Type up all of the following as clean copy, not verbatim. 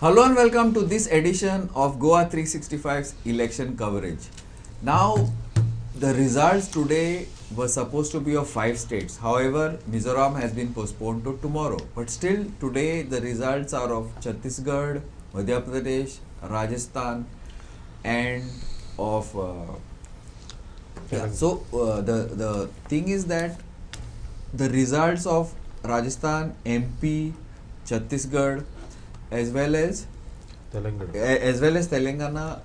Hello and welcome to this edition of Goa 365's election coverage. Now, the results today were supposed to be of 5 states. However, Mizoram has been postponed to tomorrow. But still, today the results are of Chhattisgarh, Madhya Pradesh, Rajasthan, and of the thing is that the results of Rajasthan, MP, Chhattisgarh, as well as Telangana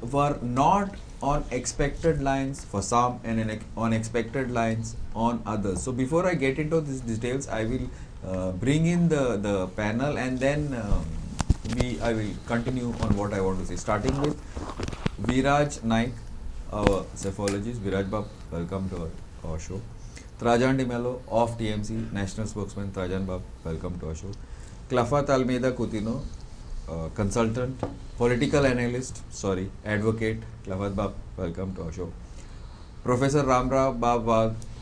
were not on expected lines for some and on expected lines on others. So before I get into these details, I will bring in the panel, and then I will continue on what I want to say. Starting with Viraj Naik, our cephalogist. Viraj Bab, welcome to our show. Trajan Di Mello of TMC, national spokesman. Trajan Bab, welcome to our show. Clafat Almeida Coutinho, consultant, political analyst, advocate. Clafat Bab, welcome to our show. Professor Ramrao Bab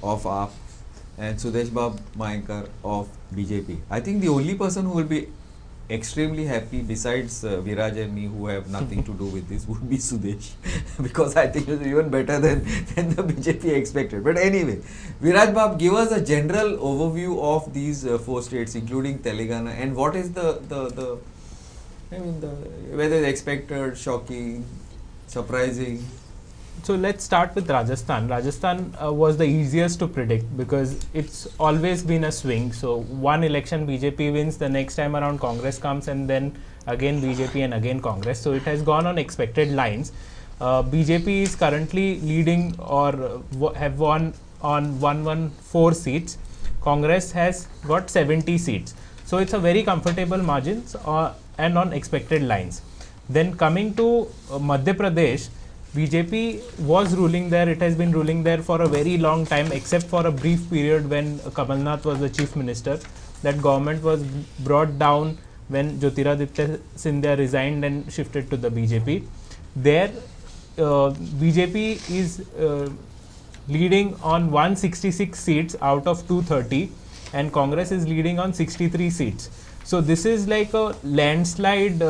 of AAP and Sudesh Bab Mayankar of BJP. I think the only person who will be extremely happy besides Viraj and me, who have nothing to do with this, would be Sudesh because I think it's even better than the BJP expected. But anyway, Viraj Bab, give us a general overview of these 4 states including Telangana, and what is whether it's expected, shocking, surprising. So let's start with Rajasthan. Rajasthan was the easiest to predict because it's always been a swing. So one election BJP wins, the next time around Congress comes, and then again BJP and again Congress. So it has gone on expected lines. BJP is currently leading or have won on 114 seats. Congress has got 70 seats. So it's a very comfortable margins and on expected lines. Then coming to Madhya Pradesh, BJP was ruling there. It has been ruling there for a very long time, except for a brief period when Kamal Nath was the chief minister. That government was brought down when Jyotiraditya Scindia resigned and shifted to the BJP. There, BJP is leading on 166 seats out of 230, and Congress is leading on 63 seats. So this is like a landslide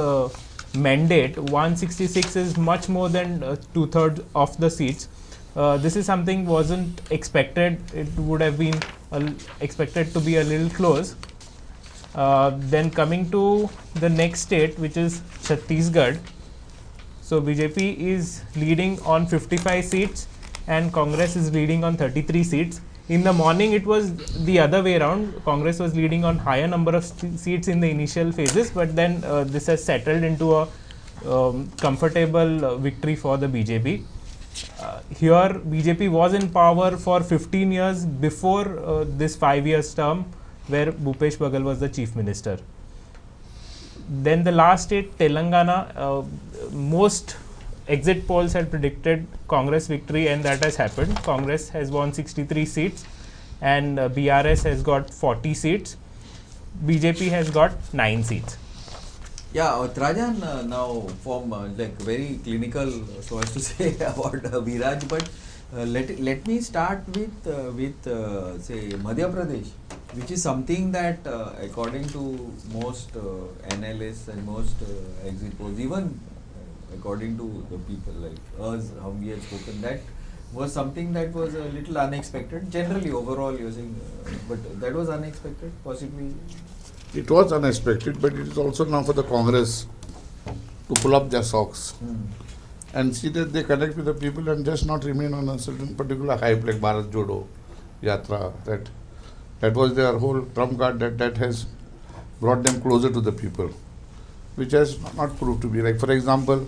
mandate. 166 is much more than 2/3 of the seats. This is something wasn't expected. It would have been expected to be a little close. Then coming to the next state, which is Chhattisgarh. So BJP is leading on 55 seats and Congress is leading on 33 seats. In the morning, it was the other way around. Congress was leading on higher number of seats in the initial phases, but then this has settled into a comfortable victory for the BJP. Here, BJP was in power for 15 years before this 5 years term, where Bhupesh Bagal was the chief minister. Then the last state, Telangana, most exit polls had predicted Congress victory, and that has happened. Congress has won 63 seats and BRS has got 40 seats. BJP has got 9 seats. Yeah, Trajan, now from like very clinical, so as to say about Viraj, but let me start with say Madhya Pradesh, which is something that according to most analysts and most exit polls, even according to the people like us, how we had spoken, that was something that was a little unexpected. Generally, overall, you're saying, but that was unexpected, possibly. It was unexpected, but it is also now for the Congress to pull up their socks and see that they connect with the people and just not remain on a certain particular hype like Bharat Jodo Yatra. That was their whole trump card that has brought them closer to the people, which has not proved to be. Like, for example,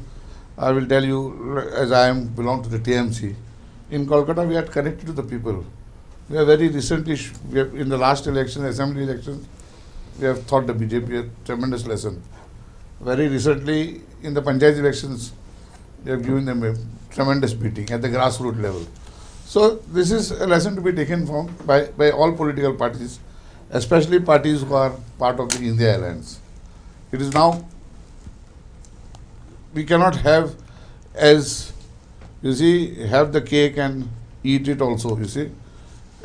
I will tell you, as I belong to the TMC, in Kolkata we had connected to the people. We have very recently, in the last election, assembly elections, we have taught the BJP a tremendous lesson. Very recently, in the Panchayat elections, we have given them a tremendous beating at the grassroots level. So this is a lesson to be taken from by all political parties, especially parties who are part of the India Alliance. It is now, we cannot have, as you see, have the cake and eat it also, you see.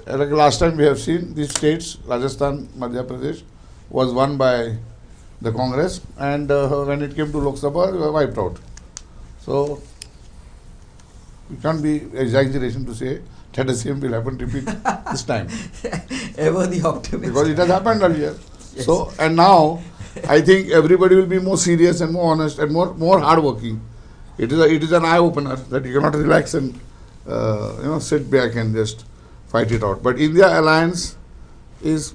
Like last time we have seen these states, Rajasthan, Madhya Pradesh, was won by the Congress, and when it came to Lok Sabha, we were wiped out. So it can't be exaggeration to say that the same will happen repeat this time, Ever the optimist. because it has happened earlier. Yes. So, and now I think everybody will be more serious and more honest and more hardworking. It is an eye opener that you cannot relax and sit back and just fight it out. But India alliance is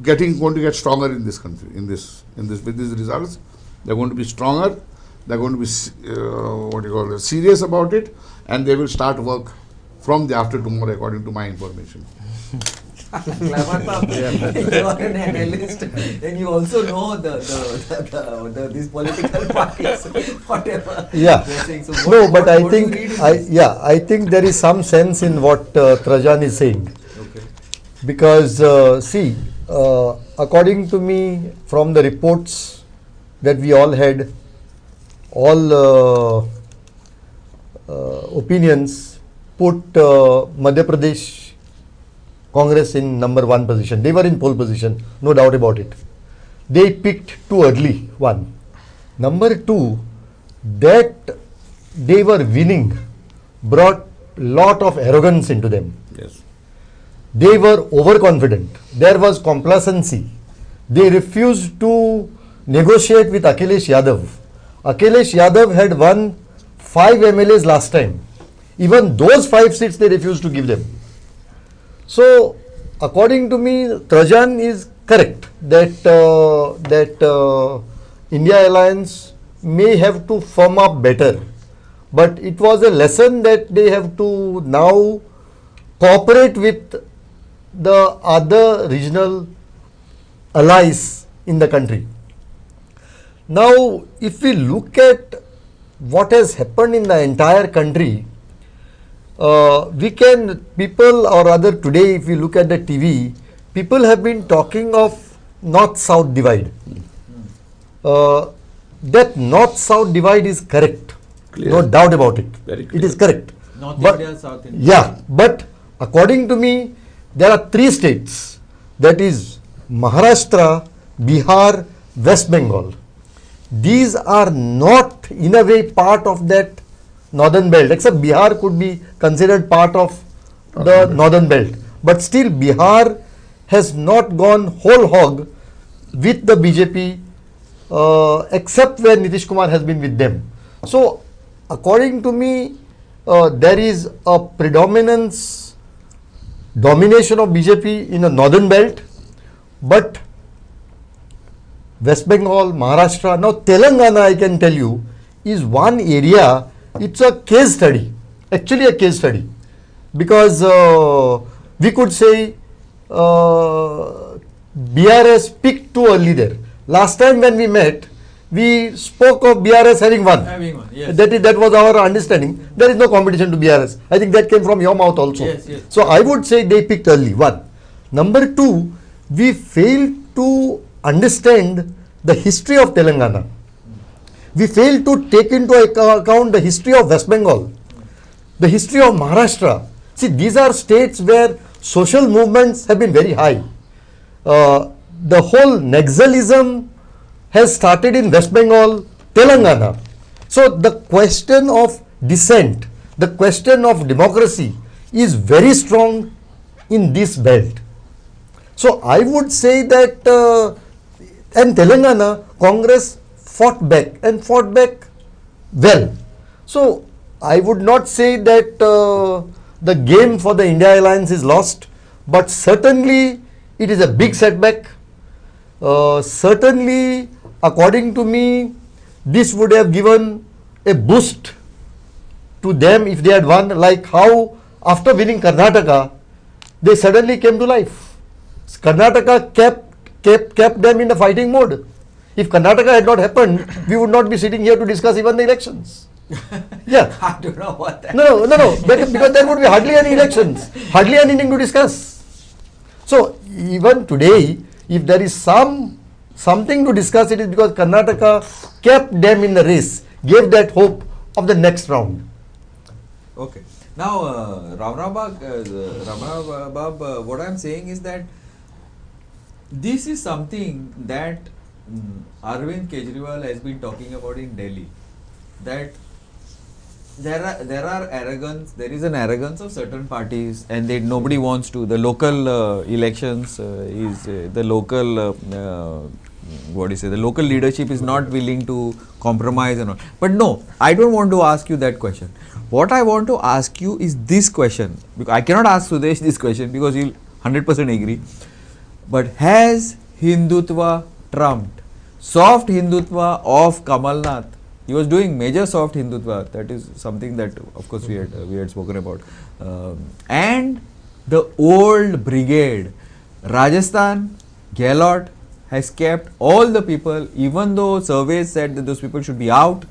going to get stronger in this country. With these results, they're going to be stronger. They're going to be serious about it, and they will start work from the after tomorrow, according to my information. Clever, you are an analyst, and you also know these political parties, whatever. Yeah. they're saying. So No, but I what do you think read in this? I think there is some sense in what Trajan is saying, Okay. because see, according to me, from the reports that we all had, all opinions put Madhya Pradesh Congress in number 1 position. They were in pole position, no doubt about it. They picked too early, one. Number 2, that they were winning brought lot of arrogance into them. Yes. They were overconfident. There was complacency. They refused to negotiate with Akhilesh Yadav. Akhilesh Yadav had won 5 MLAs last time. Even those 5 seats they refused to give them. So, according to me, Trajan is correct that India alliance may have to firm up better. But it was a lesson that they have to now cooperate with the other regional allies in the country. Now, if we look at what has happened in the entire country, people or rather today, if we look at the TV, people have been talking of north-south divide. That north-south divide is correct. Clear. No doubt about it. Very It is correct. North But- India, South India. Yeah, but according to me, there are 3 states, that is Maharashtra, Bihar, West Bengal. These are not in a way part of that northern belt, except Bihar could be considered part of the northern belt. But still Bihar has not gone whole hog with the BJP, except where Nitish Kumar has been with them. So, according to me, there is a domination of BJP in the northern belt, but West Bengal, Maharashtra, now Telangana, I can tell you, is one area, it's a case study, actually a case study, because we could say BRS picked too early there. Last time when we met, we spoke of BRS having won. Having one, yes. That was our understanding. There is no competition to BRS. I think that came from your mouth also. Yes, yes. So I would say they picked early, one. Number 2, we failed to understand the history of Telangana. We failed to take into account the history of West Bengal, the history of Maharashtra. See, these are states where social movements have been very high. The whole Naxalism has started in West Bengal, Telangana. So the question of dissent, the question of democracy is very strong in this belt. So I would say that, and Telangana, Congress fought back well. So I would not say that the game for the India alliance is lost, but certainly it is a big setback. Certainly, according to me, this would have given a boost to them if they had won, like how after winning Karnataka, they suddenly came to life. Karnataka kept them in the fighting mode. If Karnataka had not happened, we would not be sitting here to discuss even the elections. Yeah. I don't know what that No, because there would be hardly any elections, hardly anything to discuss. So even today, if there is something to discuss, it is because Karnataka kept them in the race, gave that hope of the next round. Okay. Now, Ramabab, what I am saying is that this is something that Arvind Kejriwal has been talking about in Delhi, that there are arrogance, there is an arrogance of certain parties, and that nobody wants to. The local elections is the local what do you say? The local leadership is not willing to compromise and all. But no, I don't want to ask you that question. What I want to ask you is this question. Because I cannot ask Sudesh this question because he'll 100% agree. But has Hindutva trumped? Soft Hindutva of Kamalnath. He was doing major soft Hindutva. That is something that, of course, we had spoken about. And the old brigade, Rajasthan, Gehlot has kept all the people, even though surveys said that those people should be out,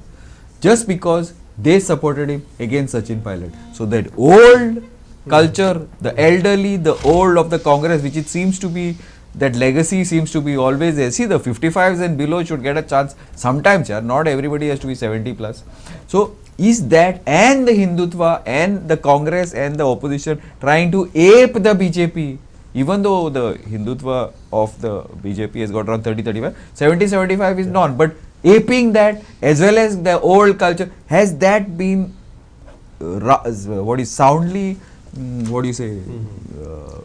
just because they supported him against Sachin Pilot. So that old culture, the elderly, the old of the Congress, which it seems to be, that legacy seems to be always there. See, the 55s and below should get a chance sometimes, not everybody has to be 70 plus. So, is that and the Hindutva and the Congress and the opposition trying to ape the BJP, even though the Hindutva of the BJP has got around 30-35, 70-75 is not, but aping that as well as the old culture, has that been what is soundly, what do you say,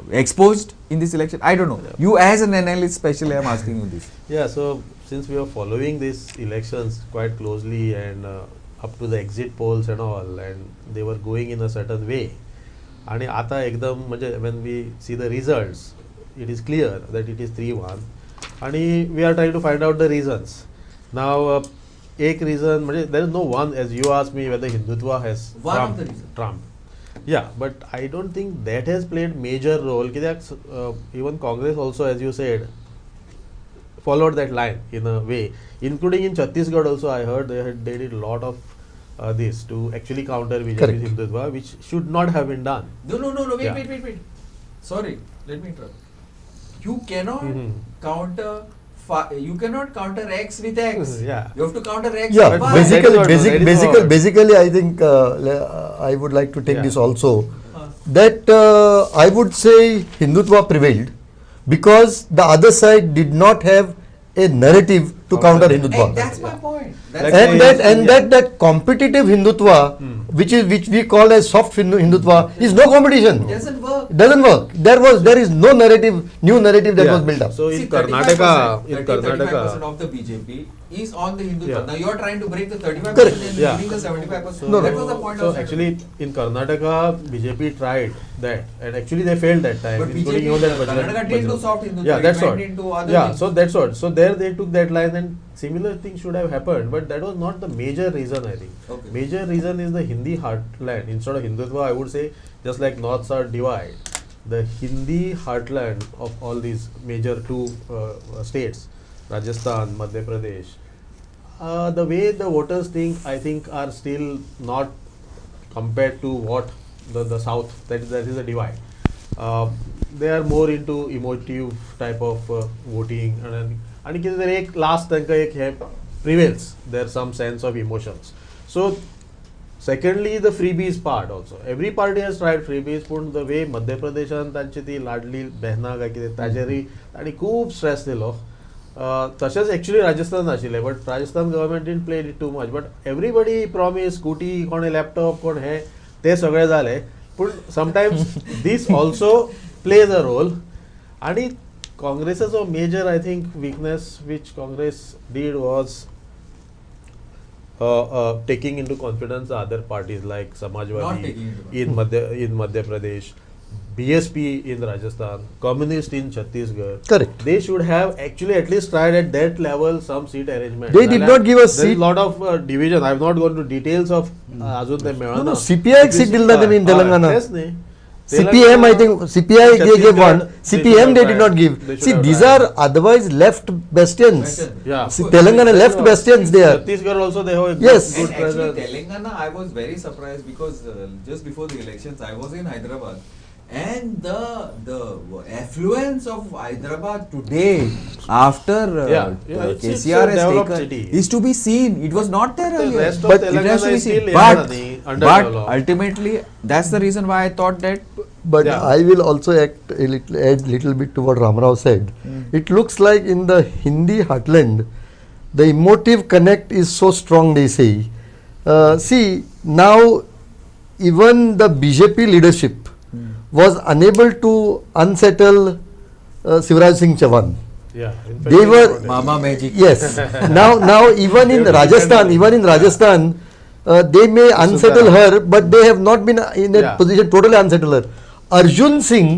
exposed in this election? I don't know. Yeah. You as an analyst especially, I am asking you this. Yeah, so since we are following these elections quite closely and up to the exit polls and all, and they were going in a certain way, आणि आता एकदम म्हणजे when we see the results, it is clear that it is 3-1 आणि we are trying to find out the reasons. Now एक reason म्हणजे there is no one, as you asked me whether Hindutva has One of the reasons. trumped. Yeah, but I don't think that has played major role. Even Congress also, as you said, followed that line in a way, including in Chhattisgarh also. I heard they did a lot of this to actually counter BJP Hindutva, which should not have been done. No, Yeah. wait. Sorry, let me interrupt. You cannot counter. You cannot counter X with X. Yeah. You have to counter X Yeah, with Y. basically, I think I would like to take Yeah. this also, that I would say Hindutva prevailed because the other side did not have a narrative to counter Hindutva. That's my point. Like That competitive Hindutva, which we call as soft Hindutva, is no competition. Doesn't work. Doesn't work. There is no new narrative that was built up. So See, in Karnataka, 35% of the BJP is on the Hindutva. Yeah. Now you are trying to break the 35% Correct. and Yeah. leaving the 75%. So, That was the point. so of actually in Karnataka, BJP tried that, and actually they failed that time, But including BJP, even that Karnataka didn't do soft Hindutva. Yeah, it that's went what. into other Yeah, things. so that's what. So there they took that line, and similar things should have happened, but that was not the major reason, I think. Okay. Major reason is the Hindi heartland. Instead of Hindutva, I would say, just like North-South divide, the Hindi heartland of all these major two states, Rajasthan, Madhya Pradesh, the way the voters think, I think, are still not compared to what the South, that is a divide. They are more into emotive type of voting, and एक last तंक एक है prevails. There's some sense of emotions. So secondly, the freebies part also. Every party has tried freebies, but the way Madhya Pradeshan तांची ती लाडली बहना काय कितें ताजेरी ताणी खूब stress दिलो. तशेंच actually Rajasthan आशिल्लें, but Rajasthan government didn't play it too much. But everybody promised scooty, कोणे laptop, कोण हे ते सगळे जाले. But sometimes this also plays a role. And Congress's major, I think, weakness which Congress did was taking into confidence other parties like Not Samajwadi taking into in Madhya Pradesh, BSP in Rajasthan, Communist in Chhattisgarh. Correct. They should have actually at least tried at that level some seat arrangement. They did not give us There is seat. lot of division. I have not gone to details of Azun they No, CPI seat did not in Telangana. Yes, ne. CPM, I think, CPI they gave one. Chhattisgarh, CPM they did not they give. should See, have these tried. are otherwise left bastions. Bastion. Yeah. See, Telangana left bastions there. Chhattisgarh also they have a Yes. good And actually, presence. Telangana, I was very surprised because just before the elections, I was in Hyderabad, and the affluence of Hyderabad today, after it's KCR a has developed taken, city. is to be seen. It was not there The earlier. rest of But it has Telangana to be is seen. still But underdeveloped. ultimately, that's the reason why I thought that But Yeah. I will also add little bit to what Ramarao said. It looks like in the Hindi heartland, the emotive connect is so strong, they say. See, now even the BJP leadership was unable to unsettle Shivraj Singh Chauhan. Yeah. In fact, They were Mama Magic. yes. now even in Rajasthan, they may unsettle her, but they have not been in a Yeah. position totally unsettle her. Arjun Singh,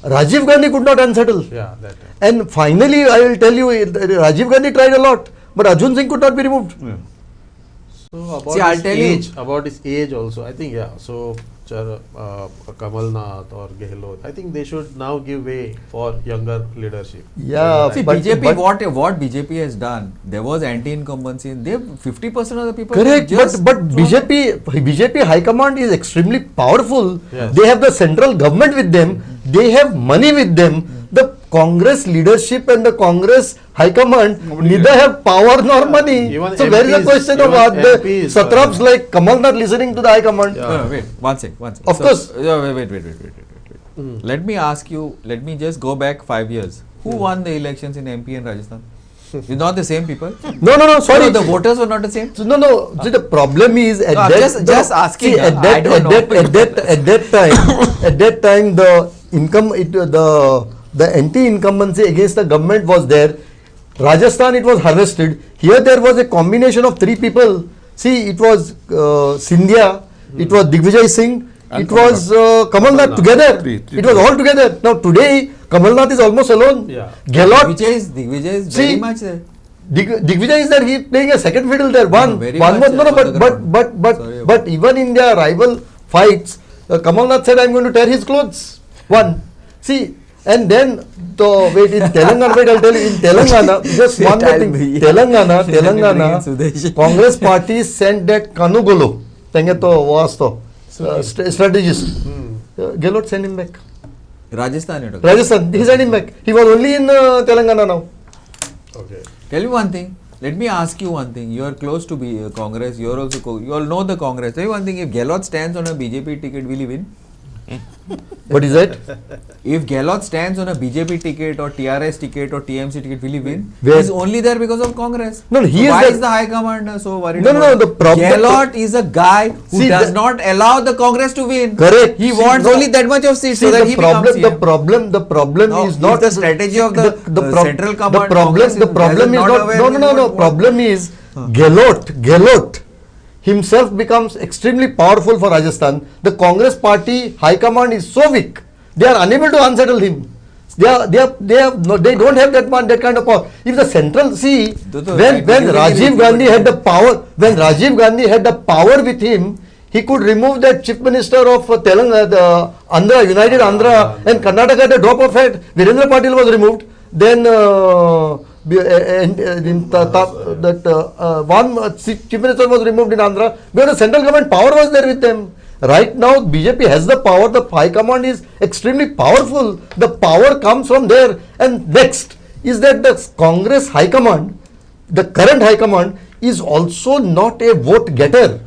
Rajiv Gandhi could not unsettle. Yeah, that. And finally, I will tell you, Rajiv Gandhi tried a lot, but Arjun Singh could not be removed. So about See, I'll his tell you- age, about his age also, I think, yeah. So Kamal Nath or Gehlot, I think they should now give way for younger leadership. Yeah, See, but- BJP, but- what BJP has done, there was anti-incumbency. They 50% of the people. Correct, just but BJP High Command is extremely powerful. Yes. They have the central government with them. They have money with them. The Congress leadership and the Congress High Command neither have power nor money. Even So where is the MPs, question of even the MPs, satraps like Kamal not listening to the High Command? Yeah. No, wait, one sec. Of course. Wait. Let me ask you, let me just go back 5 years. Who won the elections in MP and Rajasthan? It's not the same people. No, sorry. No, the voters were not the same. So, no. See, the problem is at No, I'm that just asking, See, at I that don't know. at that time the the anti-incumbency against the government was there. Rajasthan, it was harvested. Here there was a combination of three people. See, it was Scindia, it was Digvijay Singh, And it was Kamal Nath together. Three It was all together. Now today Kamal Nath is almost alone. Yeah. Gehlot, Digvijay is very See, much there. Digvijay is there. He is playing a second fiddle there. very much But on the ground. Sorry but even in their rival fights, Kamal Nath said, "I am going to tear his clothes." One, see, and then wait in Telangana. Wait, I'll tell you in Telangana. Just one more thing. Telangana. Sudesh. Congress party sent that Kanugolo. Tenge to was to strategist. Gehlot sent him back. Rajasthan, you're talking. Rajasthan. He sent him back. He was only in Telangana now. Okay. Tell me one thing. Let me ask you one thing. You are close to Congress. You are also you all know the Congress. Tell me one thing. If Gehlot stands on a BJP ticket, will he win? What is that? If Gehlot stands on a BJP ticket or TRS ticket or TMC ticket, will he win? Where? He's only there because of Congress. No, he So is why the- is the High Commander so worried? No, about the problem- Gehlot is a guy who See, does the- not allow the Congress to win. Correct. He See, wants no. only that much of seats See, so that the he problem, becomes CM. the problem No, is if not the strategy of the central command, The Congress problem is not not. aware No. what- The problem is Gehlot himself becomes extremely powerful for Rajasthan. The Congress party high command is so weak; they are unable to unsettle him. They don't have that kind of power. If the central when Rajiv Gandhi had the power with him, he could remove that chief minister of Telangana, the Andhra, United Andhra, and Karnataka at a drop of hat. Virendra Patil was removed. Then one chief minister was removed in Andhra because the central government power was there with them. Right now, BJP has the power. The high command is extremely powerful. The power comes from there. And next is that the Congress high command, the current high command, is also not a vote getter.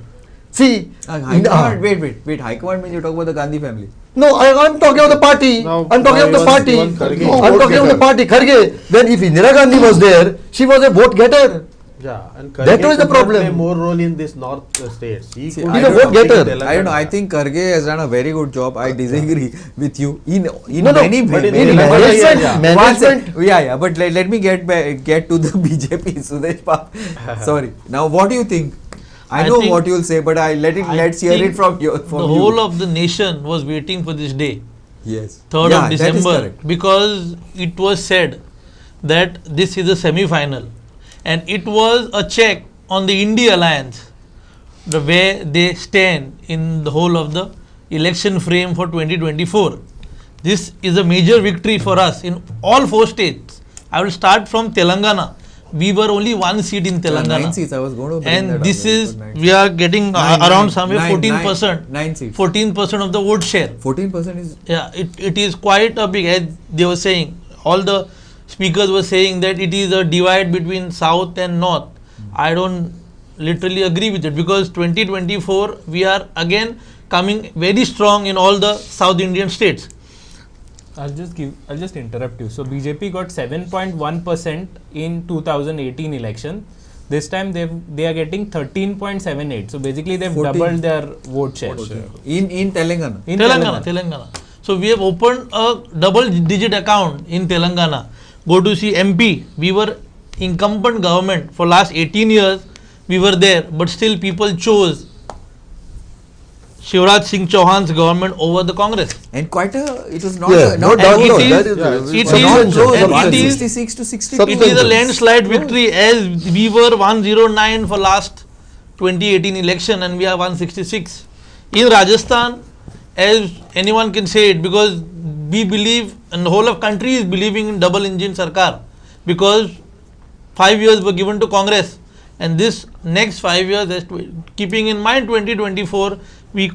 See, High command, wait. High command means you talk about the Gandhi family. no, I'm talking of the party. Now, I'm talking of the even- party. even Kharge. No, No, I'm vote talking of the getter. party. Kharge. Then if Indira Gandhi was there, she was a vote getter. Yeah, and That Kharge was the could not problem. play more role in this north states. He See, could I He's a not vote compete getter. in I don't know. I Telangana. think Kharge has done a very good job. I disagree with you in No, many but in many Telangana, ways. yeah. Management. Yeah. But let me get to the BJP. Sudesh Pa. Sorry. Now, what do you think? I I know think- what you'll say, but let's hear think it from you. The whole of the nation was waiting for this day, yes, 3rd Yeah, of that is December, correct. because it was said that this is a semi-final, and it was a check on the India alliance, the way they stand in the whole of the election frame for 2024. This is a major victory for us in all 4 states. I will start from Telangana. We were only 1 seat in Telangana. 9 seats. I was going to bring that And up. this We is, put 9 we are getting around somewhere 14%. 9 seats. 14% of the vote share. 14% is Yeah, it is quite a big, as they were saying, all the speakers were saying that it is a divide between south and north. I don't literally agree with it, because 2024 we are again coming very strong in all the South Indian states. I'll just interrupt you. So BJP got 7.1% in 2018 election. This time they are getting 13.78. So basically they've 14. doubled their vote share. In Telangana. In Telangana. So we have opened a double-digit account in Telangana. Go to see MP. We were incumbent government for last 18 years. We were there, but still people chose Shivraj Singh Chauhan's government over the Congress. And it was not Yeah, no doubt, it no, is- that is- it it's is- substantial, and it substantial. is- 66 to 62. It is a landslide victory, as we were 109 for last 2018 election and we are 166. In Rajasthan, as anyone can say it, because we believe, and the whole of country is believing in double engine Sarkar, because 5 years were given to Congress, and this next 5 years, keeping in mind 2024, we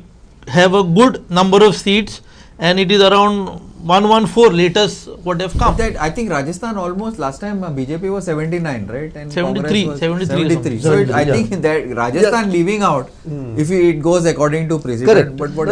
have a good number of seats, and it is around 114 latest what have come. That I think Rajasthan almost last time BJP was 79, right? And 73, Congress was 73 or 73. So something. I think that Rajasthan leaving out, if it goes according to precedent. Correct. But what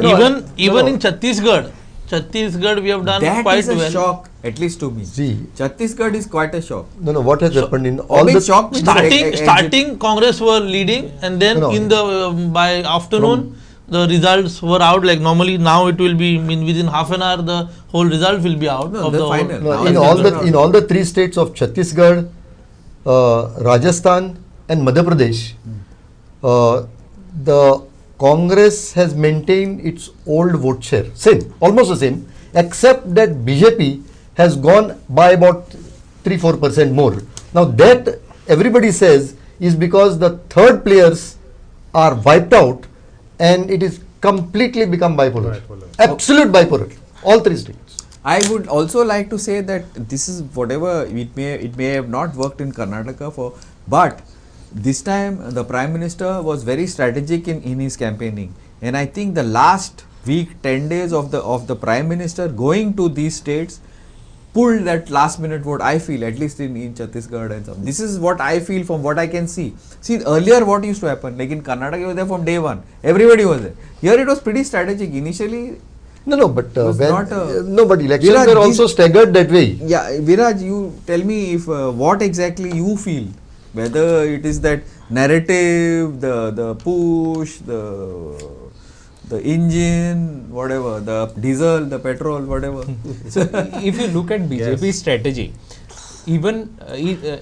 Even in Chhattisgarh we have done that quite is a well. shock, at least to me. See, Chhattisgarh is quite a shock. no, what has happened in I all mean, the shock means Starting Congress were leading, and then No, no. in the by afternoon the results were out. Like normally, now it will be within half an hour the whole result will be out No, of the the final. No, Now in all the three states of Chhattisgarh, Rajasthan and Madhya Pradesh, the Congress has maintained its old vote share, same, almost the same, except that BJP has gone by about 3-4% more. Now that everybody says is because the third players are wiped out and it is completely become bipolar. Absolute bipolar. All three states. I would also like to say that this is whatever it may have not worked in Karnataka but this time the Prime Minister was very strategic in his campaigning, and I think the last week, 10 days of the Prime Minister going to these states pulled that last minute vote. I feel, at least in Chhattisgarh and some. This is what I feel from what I can see. See, earlier what used to happen, like in Karnataka, you were there from day one. Everybody was there. Here it was pretty strategic. Initially, No, but was not a- no, but elections Viraj, were also staggered that way. yeah, Viraj, you tell me if what exactly you feel, whether it is that narrative, the push, the engine, whatever, the diesel, the petrol, whatever. So if you look at BJP's strategy, even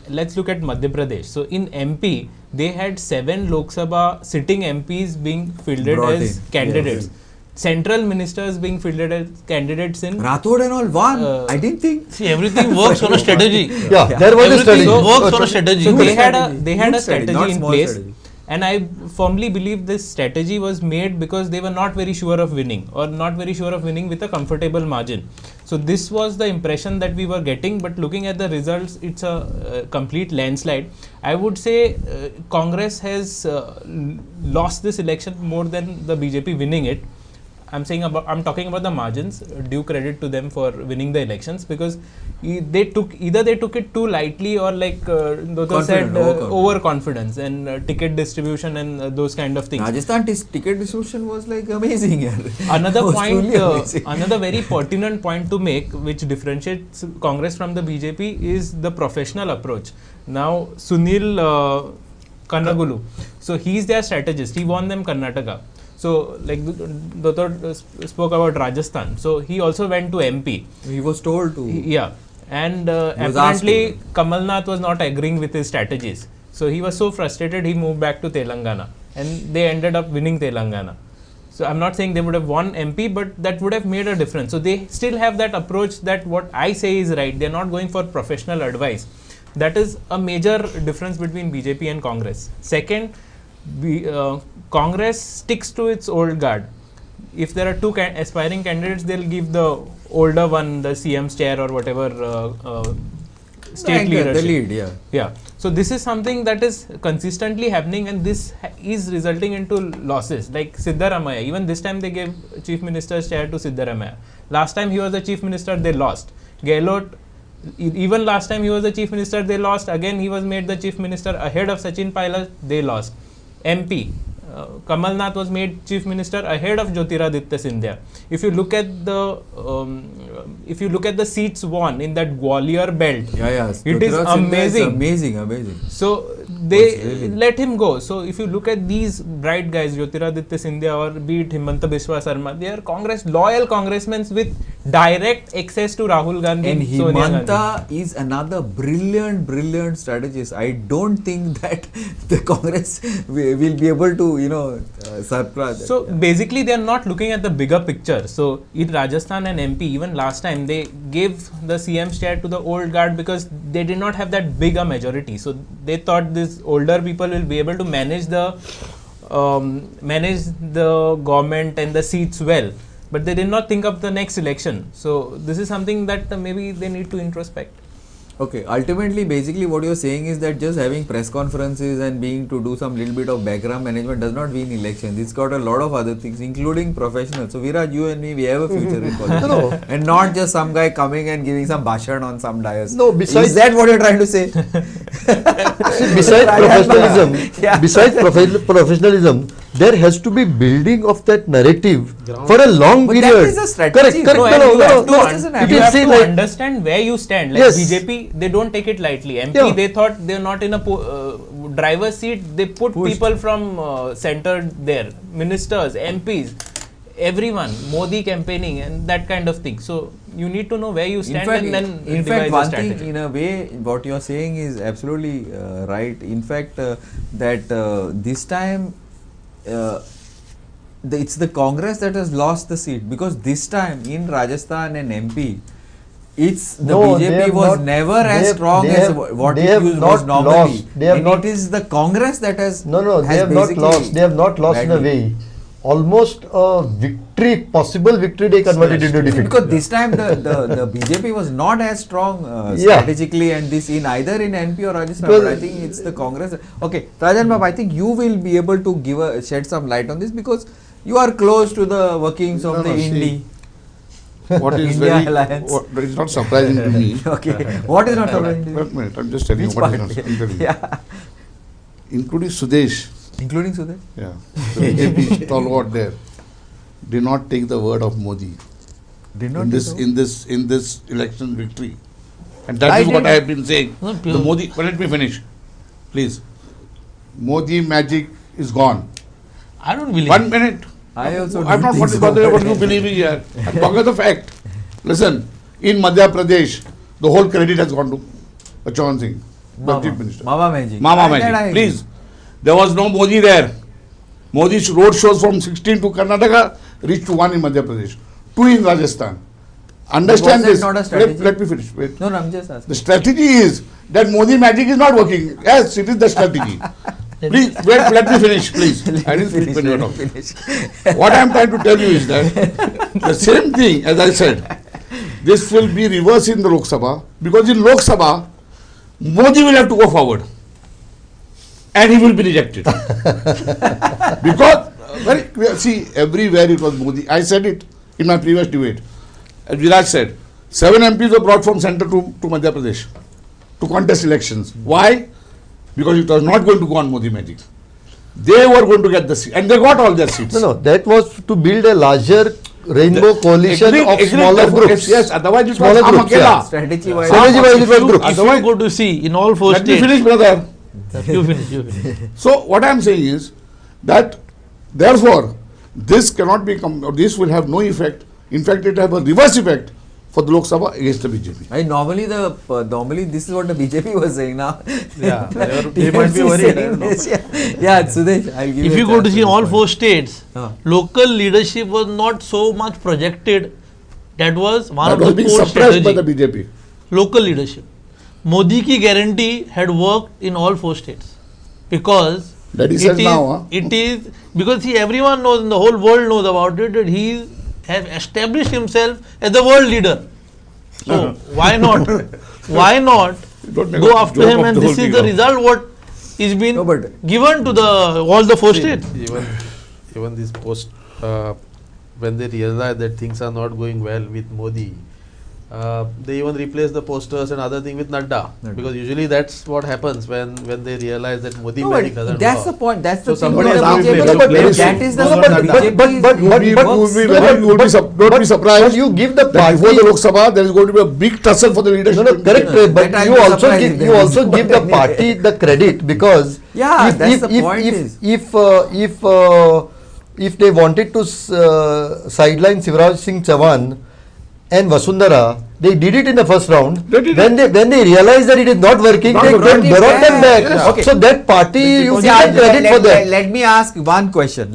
let's look at Madhya Pradesh. So in MP, they had 7 Lok Sabha sitting MPs being fielded Brought as in. candidates. Yes. Central ministers being fielded as candidates in. Rathod and all won. I didn't think. See, everything works on a strategy. Yeah, there was a Everything strategy. works on a strategy. So Huge they had a Huge strategy not in small place, strategy. and I firmly believe this strategy was made because they were not very sure of winning, or not very sure of winning with a comfortable margin. So this was the impression that we were getting, but looking at the results, it's a complete landslide. I would say Congress has lost this election more than the BJP winning it. I'm talking about the margins. Due credit to them for winning the elections, because they took it too lightly, or like Dotto said, overconfidence and ticket distribution and those kind of things. Rajasthan ticket distribution was like amazing. Another Was point, truly amazing. another very pertinent point to make, which differentiates Congress from the BJP, is the professional approach. Now, Sunil Kannagulu, so he's their strategist. He won them Karnataka. So, like Dotto spoke about Rajasthan. So, he also went to MP. He was told to. Yeah. And was apparently, asked Kamal Nath was not agreeing with his strategies. So, he was so frustrated, he moved back to Telangana. And they ended up winning Telangana. So, I'm not saying they would have won MP, but that would have made a difference. So, they still have that approach that what I say is right. They're not going for professional advice. That is a major difference between BJP and Congress. Second, Congress sticks to its old guard. If there are 2 aspiring candidates, they'll give the older one the CM's chair or whatever state leadership. The lead, Yeah. So this is something that is consistently happening, and this is resulting into losses. Like Siddaramaiah, even this time they gave Chief Minister's chair to Siddaramaiah. Last time he was the Chief Minister, they lost. Gehlot, even last time he was the Chief Minister, they lost. Again he was made the Chief Minister ahead of Sachin Pilot, they lost. MP, Kamal Nath was made chief minister ahead of Jyotiraditya Scindia. If you look at the seats won in that Gwalior belt, it is amazing. Amazing. So they let him go. So if you look at these bright guys, Jyotiraditya Scindia or be it Himanta Biswa Sarma, they are loyal congressmen with direct access to Rahul Gandhi. And Sonia Gandhi. Himanta is another brilliant strategist. I don't think that the Congress will be able to, surpass. So basically, they are not looking at the bigger picture. So in Rajasthan and MP, even last time, they gave the CM's chair to the old guard because they did not have that big a majority. So they thought these older people will be able to manage the government and the seats well. But they did not think of the next election. So this is something that maybe they need to introspect. Okay, ultimately, basically what you're saying is that just having press conferences and being to do some little bit of background management does not win elections. It's got a lot of other things, including professionals. So Viraj, you and me, we have a future in politics. And not just some guy coming and giving some bhashan on some dais. No, besides, is that what you're trying to say? Besides professionalism, there has to be building of that narrative for a long period. That is a strategy. Correct. You have to understand where you stand. Like Yes. BJP, they don't take it lightly. MP, Yeah. they thought they're not in a driver's seat. They put people from center there, ministers, MPs, everyone, Modi campaigning and that kind of thing. So you need to know where you stand and then in devise fact, a one strategy. thing, in a way, what you're saying is absolutely right. In fact, this time, it's the Congress that has lost the seat, because this time in Rajasthan and MP, BJP was never as strong as what it was normally. It is the Congress that has they have not lost. They have not lost in a way. Almost a victory, possible victory, they converted into defeat. Because this time the BJP was not as strong strategically, and this in either in NP or Rajasthan. But I think it's the Congress. Okay, Rajan Bab, I think you will be able to shed some light on this because you are close to the workings of the Indi. What is India Alliance. It's not surprising to me. Okay, what is not surprising to you? Wait a minute, I'm just telling you Which what part? is not surprising. Yeah. Including Sudesh. Including Sudesh? Yeah. The BJP stalwart there did not take the word of Modi Did not in this election victory. And that is what I have been saying. No, The Modi, but let me finish. Please. Modi magic is gone. I don't believe 1 minute. I also I'm not think so. bothered what you believe in here. I'm talking the fact. Listen, in Madhya Pradesh, the whole credit has gone to Chavan Singh, the chief minister. Mama Magic. Mama Magic. Please. There was no Modi there. Modi's road shows from 16 to Karnataka reached to 1 in Madhya Pradesh, 2 in Rajasthan. Understand Was that this. not a strategy? Let me finish. Wait. No, I'm just asking. The strategy is that Modi magic is not working. Yes, it is the strategy. Please, wait, let me finish, please. I didn't finish when you were talking. What I am trying to tell you is that the same thing, as I said, this will be reversed in the Lok Sabha, because in Lok Sabha, Modi will have to go forward and he will be rejected. Because, see, everywhere it was Modi. I said it in my previous debate. As Viraj said, 7 MPs were brought from centre to Madhya Pradesh to contest elections. Why? Because it was not going to go on Modi magic. They were going to get the seat, and they got all their seats. No, that was to build a larger rainbow coalition of smaller groups. Yes, otherwise it Smaller was groups, yeah. Strategy-wise. Strategy-wise it was group. If you go to see in all 4 Let me states, finish, brother. you finish. So what I am saying is that therefore this cannot be this will have no effect. In fact, it will have a reverse effect for the Lok Sabha against the BJP. Normally this is what the BJP was saying now. Yeah, they might be worried. I don't know. Yeah, Sudesh, I'll give If you you a go to chance see in this all point. 4 states, Huh. local leadership was not so much projected. That was one That of was the being core suppressed by the strategy. BJP. Local leadership. Modi ki guarantee had worked in all 4 states because That he says now, huh? it is because everyone knows and the whole world knows about it that he has established himself as the world leader. So why not Don't make go a after joke him, of and the this whole is the thing. result what is been No, but- given to all the 4 states. Even this post, when they realize that things are not going well with Modi, They even replace the posters and other thing with Nadda, because usually that's what happens when they realize that Modi No, magic but doesn't that's the work. point. That's So the thing. somebody with has the to BJP. replace- But replace that is the no, but Nadda. BJP You would not be surprised but you give the that before party. the Lok Sabha there is going to be a big tussle for the leadership. No, correct. That But I'll you be also surprised give if you there also is. give the party the credit, because Yeah, that's the point is. if they wanted to sideline Shivraj Singh Chauhan and Vasundhara, they did it in the first round. They did When they realized that it is not working, Not they working. brought them back. Yes. Okay. So that party, you See, give them credit for that. let me ask one question.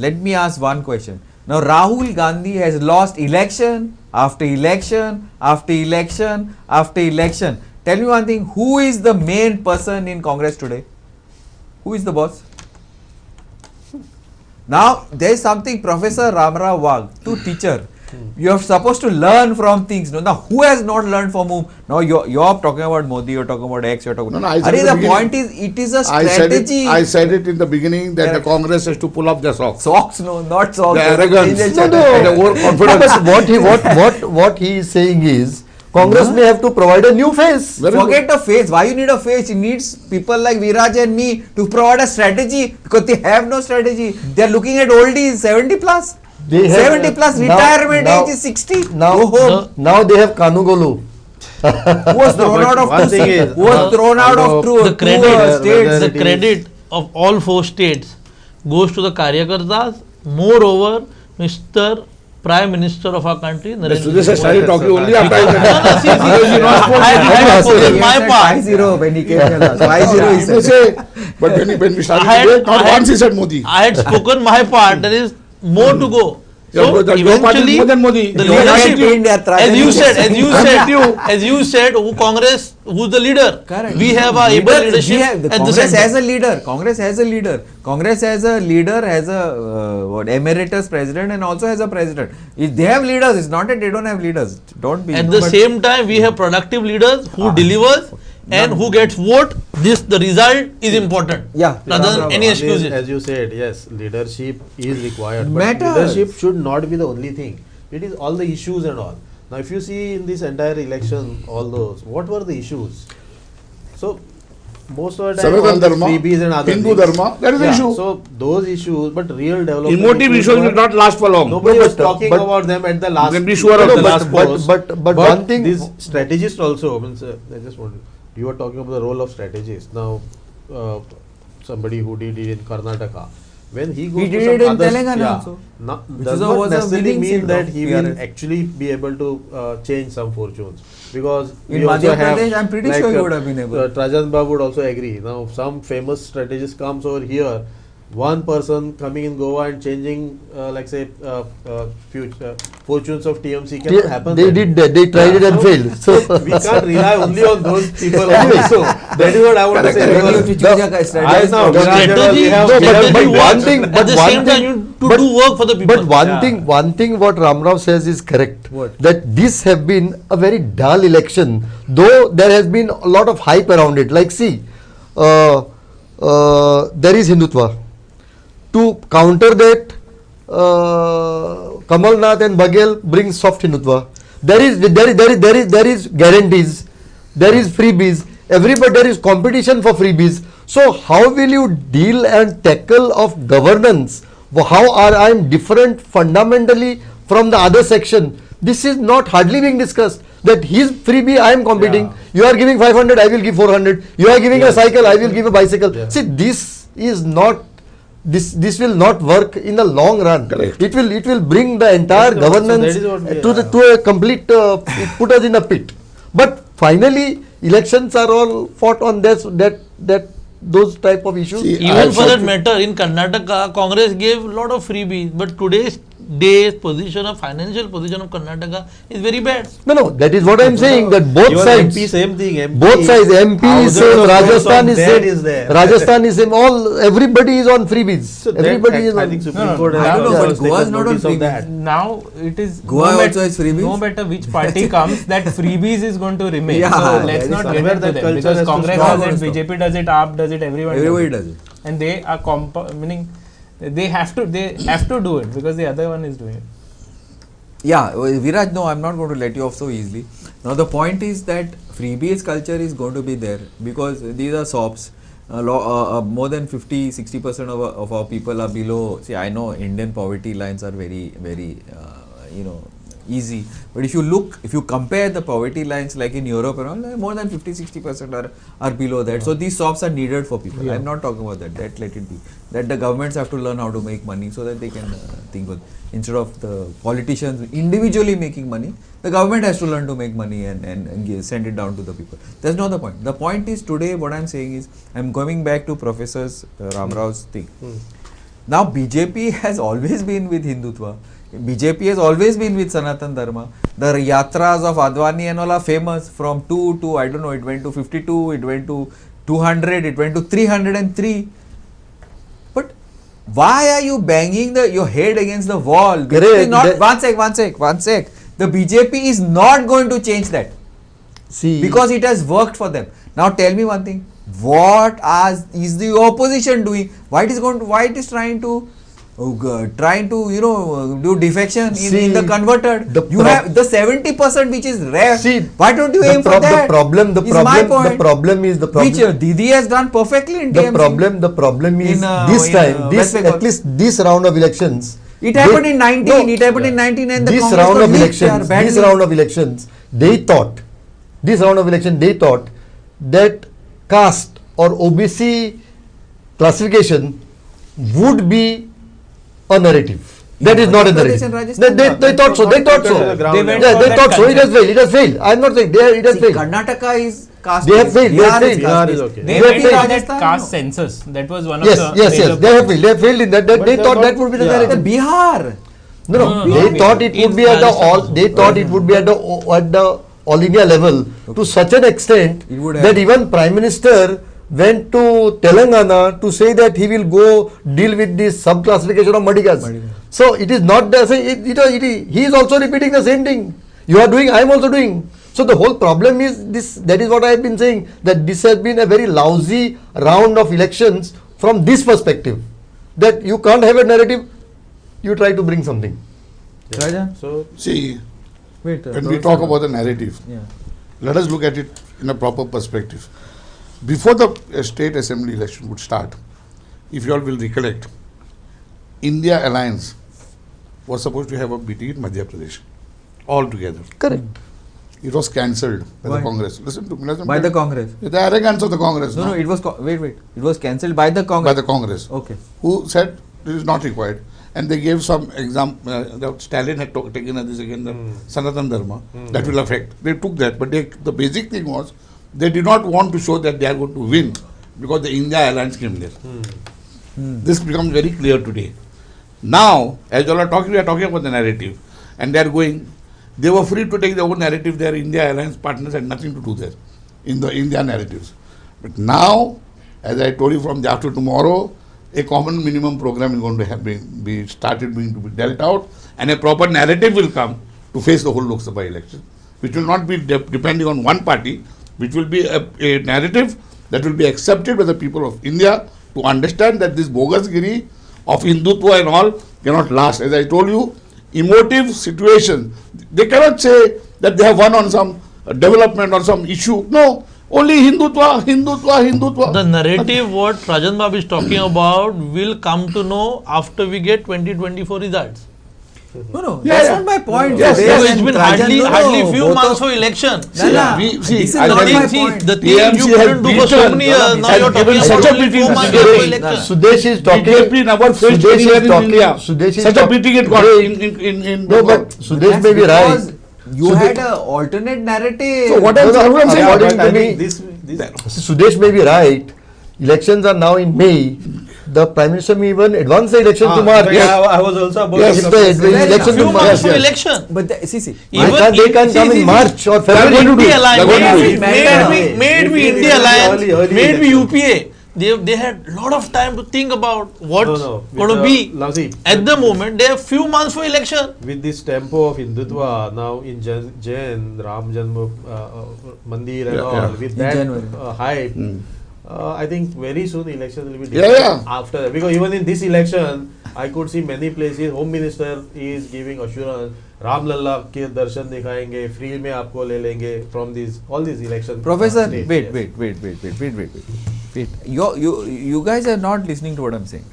Now, Rahul Gandhi has lost election after election after election after election. Tell me one thing, who is the main person in Congress today? Who is the boss? Now, there is something, Professor Ramrao Wagh, to teacher. You are supposed to learn from things. No, now, who has not learned from whom? Now, you're talking about Modi, you're talking about X, you're talking about... I said in the the point is, it is a I strategy. said it in the beginning that the Congress has to pull up their socks. Socks, no, not socks. The arrogance. No, The no. overconfidence. What he is saying is, Congress may have to provide a new face. Very Forget the face. Why you need a face? It needs people like Viraj and me to provide a strategy, because they have no strategy. They are looking at oldies, 70 plus. They have- 70 plus, now- retirement now- age is 60. Now, Go home. now they have Kanugolu. Who was No, thrown but out of one thing is, who was thrown out although of true The credit, states? the credit of all 4 states goes to the Karyakartas. Moreover, Mr. Prime Minister of our country, Narendra Sudesh has started talking only after No, no, see, I had spoken my part. 5-0 when he came here last. 5-0 he You may said. say, but when we started I had- debate, not I had- once he said Modi. I had spoken my part. There is more to go. Yeah, So but that your part is eventually, more than Modi. the Your leadership, campaign, they are trying as you to- said, I'm with who Congress, who's the leader? Correct. We have our able leadership The at the Congress center. has a leader. Congress has a leader. Congress has a leader, has a what emeritus president, and also has a president. If they have leaders, it's not that they don't have leaders. Don't be. At the but- same time, we have productive leaders who delivers and who gets vote. The result is important. Yeah. Rather than any Always, excuses. as you said, yes, leadership is required, but Matters. leadership should not be the only thing. It is all the issues and all. Now, if you see in this entire election, all those, what were the issues? So, most of the time, all Sanatana these Dharma, freebies and other Hindu things. Dharma, that is the Yeah, issue. so those issues, but real development Emotive issues were- will not last for long. Nobody No, was but- talking but- about them at the last. Then be sure at of the that. last post. But one thing- these strategists also. I just wanted. You were talking about the role of strategists. Now, somebody who did it in Karnataka, when he goes He to did some it in other, Telangana yeah, also. Which does is a- not was a necessarily winning mean seat that of he will PRS. actually be able to change some fortunes, because In we also Madhya have, Pradesh, I'm pretty sure he would have been able. Trajan Babu would also agree. Now, some famous strategist comes over here. One person coming in Goa and changing, like say, future fortunes of TMC cannot happen. They then. did that. They tried it and So, failed. So we can't rely only on those people also. That is what I want to say. Then you because have to choose a strategy. I know, No, Viraj and all, we Strategy, have- No, we have- strategy but works. one thing- At but the one same thing- time, you to but- do work for the people. But one thing what Ramrao says is correct. What? That this have been a very dull election, though there has been a lot of hype around it. Like, see, there is Hindutva. To counter that, Kamal Nath and Baghel bring soft Hindutva. There is guarantees, there is freebies. Everybody, there is competition for freebies. So how will you deal and tackle of governance? How I am different fundamentally from the other section? This is not hardly being discussed. That his freebie, I am competing. Yeah. You are giving 500, I will give 400. You are giving Yes. a cycle, I will give a bicycle. Yeah. See, this is not. This will not work in the long run. Correct. It will bring the entire So governance that is what we to a complete it put us in a pit. But finally, elections are all fought on those type of issues. See, Even I for that should- matter, in Karnataka, Congress gave a lot of freebies, but today's position of financial position of Karnataka is very bad. No, that is what I am saying. That both Even sides. MP, same thing. MP, Both sides, MP is thousands same, of crores Rajasthan of is debt same, is there. Rajasthan is same, everybody is on freebies. So that Everybody is I on. think Supreme No, Court I has don't know, also but Goa is taken not on notice of freebies. that. Now it is Goa also has freebies? no matter which party comes, that freebies is going to remain. Yeah, so there let's is not get somewhere into that them culture because has to Congress stop. does it, BJP does it, AAP does it, Everybody does it. and they are meaning they have to do it because the other one is doing it. Yeah, Viraj, no, I'm not going to let you off so easily. Now the point is that freebies culture is going to be there because these are SOPs. More than 50-60% of our people are below. See, I know Indian poverty lines are very easy, but if you compare the poverty lines like in Europe and all, more than 50-60% are below that. So these SOPs are needed for people. I'm not talking about that. Let it be. That the governments have to learn how to make money so that they can think of, instead of the politicians individually making money, the government has to learn to make money and send it down to the people. That's not the point. The point is, today what I'm saying is, I'm going back to Professor Ram Rao's thing. Now BJP has always been with Hindutva. BJP has always been with Sanatan Dharma. The yatras of Advani and all are famous, from 2 to, I don't know, it went to 52, it went to 200, it went to 303. But why are you banging your head against the wall? One sec. The BJP is not going to change that. See, because it has worked for them. Now tell me one thing. What is the opposition doing? Why it is trying to do defection in the converted? You have the 70% which is rare. See, why don't you aim for that? The problem is which Didi has done perfectly in TMC. The problem is at least this round of elections. It happened in 19. It happened in 19, and this round of elections, they thought that caste or OBC classification would be a narrative. That is not a narrative. They thought so. They thought so. It has failed. I am not saying it has failed. Karnataka is caste. They have failed. They failed that caste census. That was one of the. Yes. They have failed in that. They thought that would be the narrative. Bihar. No. They thought it would be at the all. They thought it would be at the all India level to such an extent that even Prime Minister went to Telangana to say that he will go deal with this sub-classification of Madigas. So it is not the same. He is also repeating the same thing. You are doing, I am also doing. So the whole problem is this. That is what I have been saying, that this has been a very lousy round of elections from this perspective. That you can't have a narrative, you try to bring something. Raja? So see, when we talk about the narrative, let us look at it in a proper perspective. Before the state assembly election would start, if you all will recollect, India Alliance was supposed to have a meeting in Madhya Pradesh, all together. Correct. It was cancelled by the Congress. Listen to me. By the Congress? The arrogance of the Congress. No, it was, wait. It was cancelled by the Congress? By the Congress. Okay. Who said it is not required. And they gave some example, that Stalin had taken this again, the Sanatan Dharma, that will affect. They took that, but the basic thing was, they did not want to show that they are going to win, because the India Alliance came there. This becomes very clear today. Now, as you all are talking, we are talking about the narrative, and they were free to take their own narrative. Their India Alliance partners had nothing to do there in the India narratives. But now, as I told you, from after tomorrow, a common minimum program is going to have be dealt out, and a proper narrative will come to face the whole Lok Sabha election, which will not be depending on one party, which will be a narrative that will be accepted by the people of India to understand that this bogusgiri of Hindutva and all cannot last. As I told you, emotive situation, they cannot say that they have won on some development or some issue. No. Only Hindutva. The narrative what Rajan Babu is talking about will come to know after we get 2024 results. No, that's not my point. It's been hardly few months for election. This is not my point. The thing you couldn't do for so many years, now you are talking about only 4 months for election. Sudesh is talking. BJP never faced anywhere in India. Such a beating it got in no, but Sudesh may be right. You had an alternate narrative. So what else? According to me, Sudesh may be right. Elections are now in May. The Prime Minister may even advance the election to March. I was also about to the election few to months for March. election. But They can come in March or February. May it be India Alliance, may it be UPA. They had a lot of time to think about what's going to be. At the moment, they have few months for election. With this tempo of Hindutva now in Jain, Ram Janma Mandir and all, with that hype, I think very soon the election will be Yeah, different yeah. after that. Because even in this election, I could see many places Home Minister is giving assurance, Ram Lalla के दर्शन दिखाएंगे, free में आपको ले लेंगे from these all these election. Professor, states, wait, yes. wait. You guys are not listening to what I'm saying.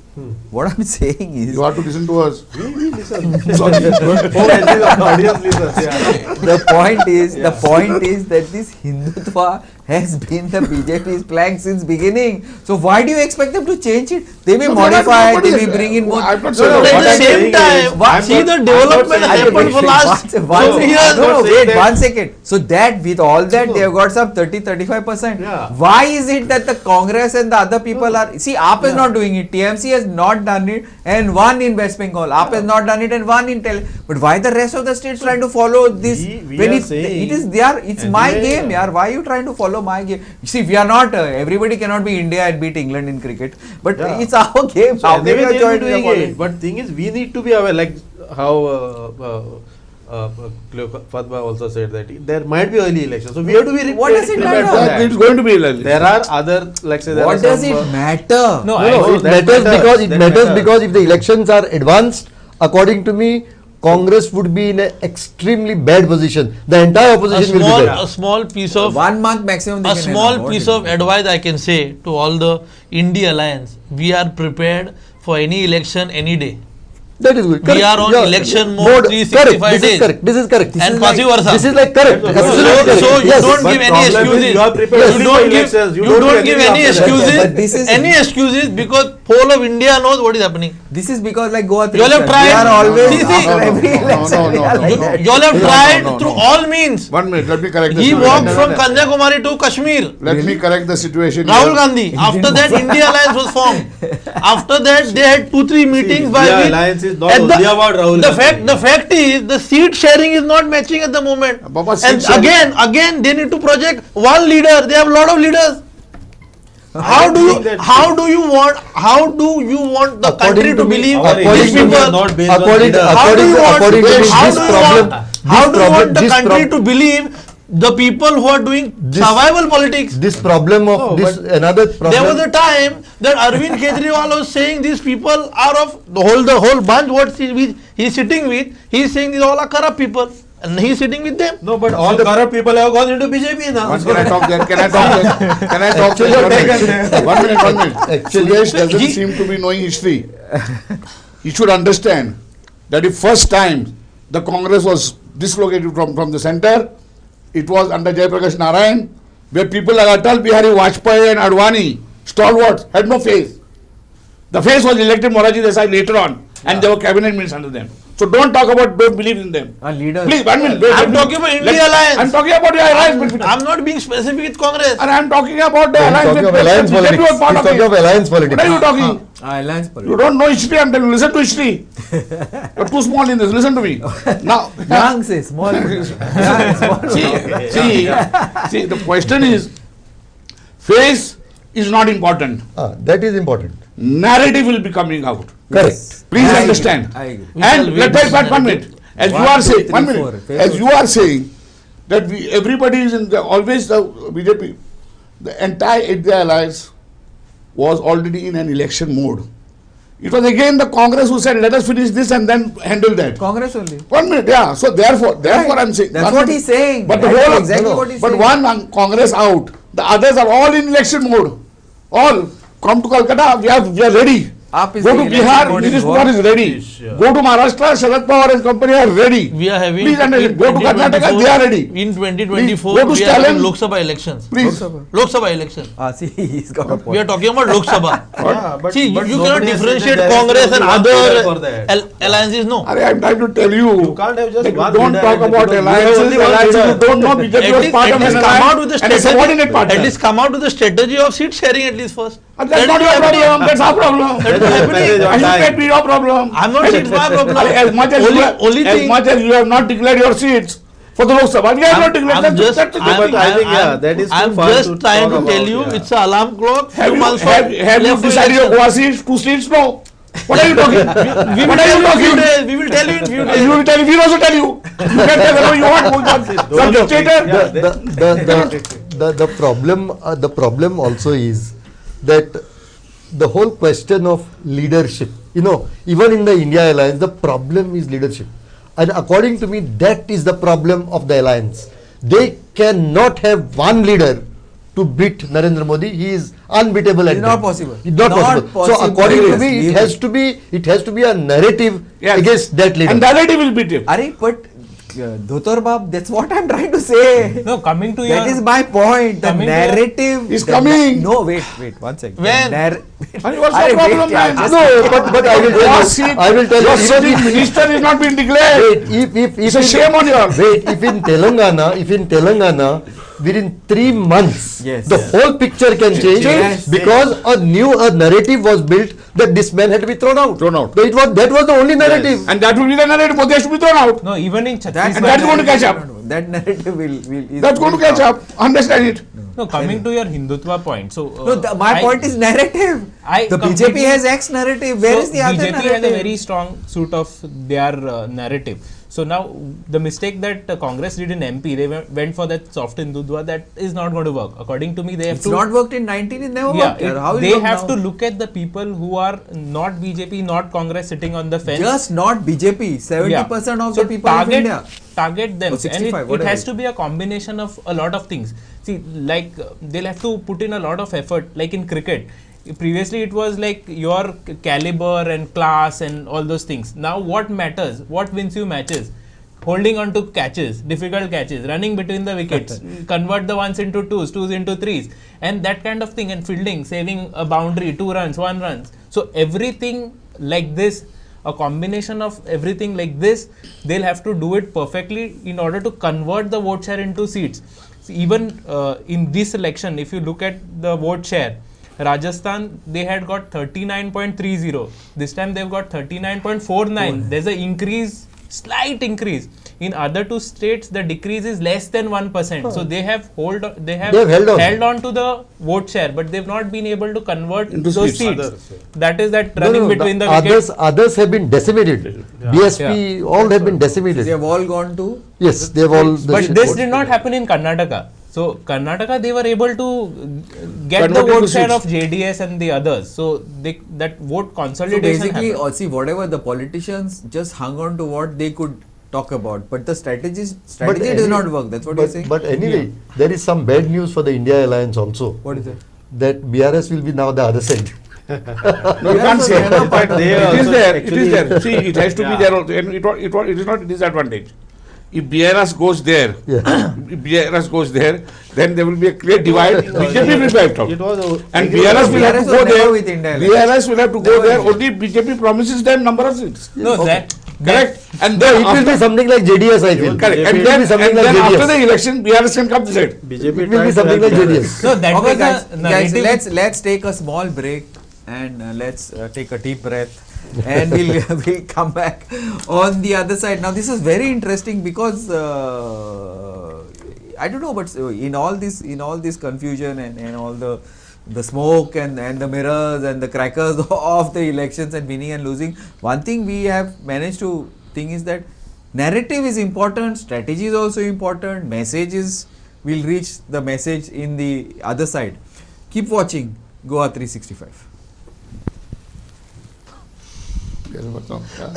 What I'm saying is, You have to listen to us. We listen. Sorry. Oh, actually, the audience listens. Yeah. the point is that this Hindutva has been the BJP's plank since beginning. So why do you expect them to change it? They may No, modify, nobody- they may bring in more. I'm not But saying at that. the same saying is, time, I'm see not- the I'm not development saying happened that. for last One 2 second. years. No, not saying wait, that. 1 second. So that with all that they have got some 30-35%. Yeah. Why is it that the Congress and the other people are, see, AAP is not doing it, TMC has not done it and one in West Bengal, AAP has not done it and one in but why the rest of the states trying to follow this? We When are it saying- is their, it's my Anyway, game, yaar. Why are you trying to follow my game? See, we are not, everybody cannot be India and beat England in cricket, but Yeah. it's our game. So How can anyway, you they will join be the doing following? it. But thing is, we need to be aware, like how Fatma also said that there might be early elections. So we have to be What does it prepared matter? for That that. it's going to be elected. There are other, like say, there What are does some, it matter? No, No, it that matters matters. because it That matters matters. because if the elections are advanced, according to me, Congress would be in an extremely bad position. The entire opposition will be bad. A small piece of 1 month maximum. they a can small afford piece it. of advice I can say to all the India alliance: we are prepared for any election any day. That is good. We are on election mode 365 correct. This days. is correct. This is correct. And is like- vice versa. This is like correct. So- Absolutely correct. So you Yes. don't But give any problem is excuses. you are prepared You only don't for give, elections. you You don't don't do give anything any after that. excuses. But this is- Any excuses because whole of India knows what is happening. This is because like Goa. You all have We tried. are always See, see. after every No, no, election. no, we no, are no, like no. that. You all have No, tried no, no, through no. all means. 1 minute, let me correct the He situation. walked from Kanyakumari to Kashmir. Let me correct the situation. Rahul here. Gandhi. After that, India Alliance was formed. After that, they had 2-3 meetings by India which Alliance is not at only about Rahul Gandhi. the fact is the seat sharing is not matching at the moment. Baba, seat And sharing- again, they need to project one leader. They have a lot of leaders. How do you want the country to believe Our these elections people? are not based on According leaders. How do you want according to me, how this do you problem, want- how do you want the this country prob- to believe the people who are doing This- survival politics? this problem of No, this but another problem. There was a time that Arvind Kejriwal was saying these people are of the whole bunch what he's sitting with. He's saying these all are corrupt people, and he's sitting with them. No, but all corrupt people have gone into BJP now. Can I talk there? Can I talk there? Can I talk there? 1 minute, 1 minute. Actually, Suresh doesn't he- seem to be knowing history. He should understand that the first time the Congress was dislocated from the center, it was under Jayaprakash Narayan, where people like Atal Bihari Vajpayee and Advani, stalwarts, had no face. The face was elected Moraji Desai later on, and there were cabinet ministers under them. So don't talk about, don't believe in them. Leaders. Please, 1 minute. wait, I'm wait, talking about India let- Alliance. I'm talking about the alliance between. I'm not being specific with Congress. And I'm talking about the He's alliance talking with of alliance BJP politics. was part He's of talking it. of alliance politics. What are you talking? Alliance You politics. don't know history, I'm telling you. Listen to history. You're too small in this. Listen to me. Now, Young say small. Young, small. see, the question is, face is not important. That is important. Narrative will be coming out. Correct. Please I agree. understand. I agree. And let me back 1 minute. As you One, are two, saying, three, 1 four. minute. Face As was- you are saying that everybody is in the always the BJP, the entire India alliance was already in an election mode. It was again the Congress who said, let us finish this and then handle that. Congress only. 1 minute, yeah. So therefore I'm saying. That's one what minute. he's saying. But the That's whole exactly what he's but saying. one Congress out, the others are all in election mode. All come to Calcutta, we are ready. Up is Go the to election Bihar, mode Nitish is Kumar what? is ready. Sure. Go to Maharashtra, Sharad Pawar and company are ready. We are having Please understand. Go to Karnataka, they are ready. In 2024, Please, go to we are having Stalin. Lok Sabha elections. Please. Lok Sabha election. See, he's got a point. We are talking about Lok Sabha. Yeah, but See, but you nobody cannot has said differentiate that there Congress has to and be one leader for other that. alliances. No. Are I'm trying to tell you. You can't have just that one don't leader talk and about because you have alliances. only one Alliances leader. you don't know. BJP was part of an come out with alliance the and a subordinate strategy. At partner. least come out with the strategy of seat sharing at least first. And that's That not is your happening. problem. That's our problem. That is happening. And it can be your problem. I'm not saying it's my problem. As much as Only thing. you have not declared your seats for the Lok Sabha, we have not declared I'm them. just, That's the I'm- difference. I think, yeah, that is too I'm far just to trying talk to tell about, you, yeah. it's an alarm clock. Have few you, months have, from have you left for decided your election. Goa seats, 2 seats? No. What are you talking? We will What are tell you you in few talking? days. We will tell you in few You days. will tell, we will also tell you. You can tell whatever you want. Some dictator. Yeah, The problem also is that the whole question of leadership, even in the India alliance, the problem is leadership. And according to me, that is the problem of the alliance. They cannot have one leader to beat Narendra Modi. He is unbeatable at It's not that. possible. It's not Not possible. So possible. according to Yes, me, leave it has to be a narrative Yes. against that leader. And the narrative will beat him. Arey, but Dhotar Bab, that's what I'm trying to say. No, coming to That your is my point. The coming to narrative Is the coming. No, wait, one second. When? And what's the Arey, problem, wait, yeah, man? just- No, but I will tell Your you. seat, I will tell your you. sitting minister is not being declared. Wait, if It's a in- shame on you all. Wait, if in Telangana, within 3 months, Yes, the yes. whole picture can change Yes, because a narrative was built that this man had to be thrown out. Thrown out. So that was the only narrative. And that will be the narrative. Both has to be thrown out. no, even in That, Chhattisgarh. And that's going to catch up. That narrative will is- That's going to will catch come. up. Understand it. No, coming to your Hindutva point. So No, my point is narrative. I The completely- BJP has X narrative. Where so is the other BJP narrative? has a very strong suit of their narrative. So now the mistake that Congress did in MP, they went for that soft Hindutva. That is not going to work. According to me, they have It's to. not worked in 19. It never yeah, worked. yaar. How will they work have now? to look at the people who are not BJP, not Congress, sitting on the fence. Just not BJP. 70% of So the people target, in India. target them, Or 65, and it whatever. has to be a combination of a lot of things. See, like they'll have to put in a lot of effort. Like in cricket, previously it was like your caliber and class and all those things. Now what matters? What wins you matches? Holding on to catches, difficult catches, running between the wickets, convert the ones into twos into threes, and that kind of thing, and fielding, saving a boundary, 2 runs, 1 runs. So everything like this, a combination of everything like this, they'll have to do it perfectly in order to convert the vote share into seats. So even in this election, if you look at the vote share, Rajasthan, they had got 39.30. This time they've got 39.49. There's an increase, slight increase. In other 2 states, the decrease is less than 1%. So they have held on to the vote share, but they've not been able to convert Into those seats. seats. That is that running between the wickets. Others have been decimated. BSP, all have been decimated. They have all gone to. Yes, they have all. But this did not happen in Karnataka. So Karnataka, they were able to get Convert the into vote share seats. of JDS and the others. So that vote So consolidation basically, happened. see, whatever the politicians just hung on to what they could talk about, but the strategy does not work. That's what you're saying. But anyway, there is some bad news for the India alliance also. What is it? That BRS will be now the other side. No, you can't say. they are not part of They It is also there. It is actually- there. See, it has to be there also. And it is not a disadvantage. If BRS goes there, Yeah. if BRS goes there, then there will be a clear divide. BJP will be wiped out. It was And agree- BRS will have to BRS go was never there. with India. BRS will have to go Never there. with Only BJP promises them number of seats. No, that Correct. And No, then it will after, be something like JDS, I feel. correct. It And will then, be something like after the JDS. election, BRS can come this side. BJP It will be tried to something have like BRS. JDS. no, that Okay, was guys, the narrative. let's take a small break and let's take a deep breath, and we'll come back on the other side. Now, this is very interesting because I don't know, but in all this confusion and all the smoke and the mirrors and the crackers of the elections and winning and losing, one thing we have managed to think is that narrative is important, strategy is also important, messages will reach the message in the other side. Keep watching Goa 365. Yes, but no, yeah.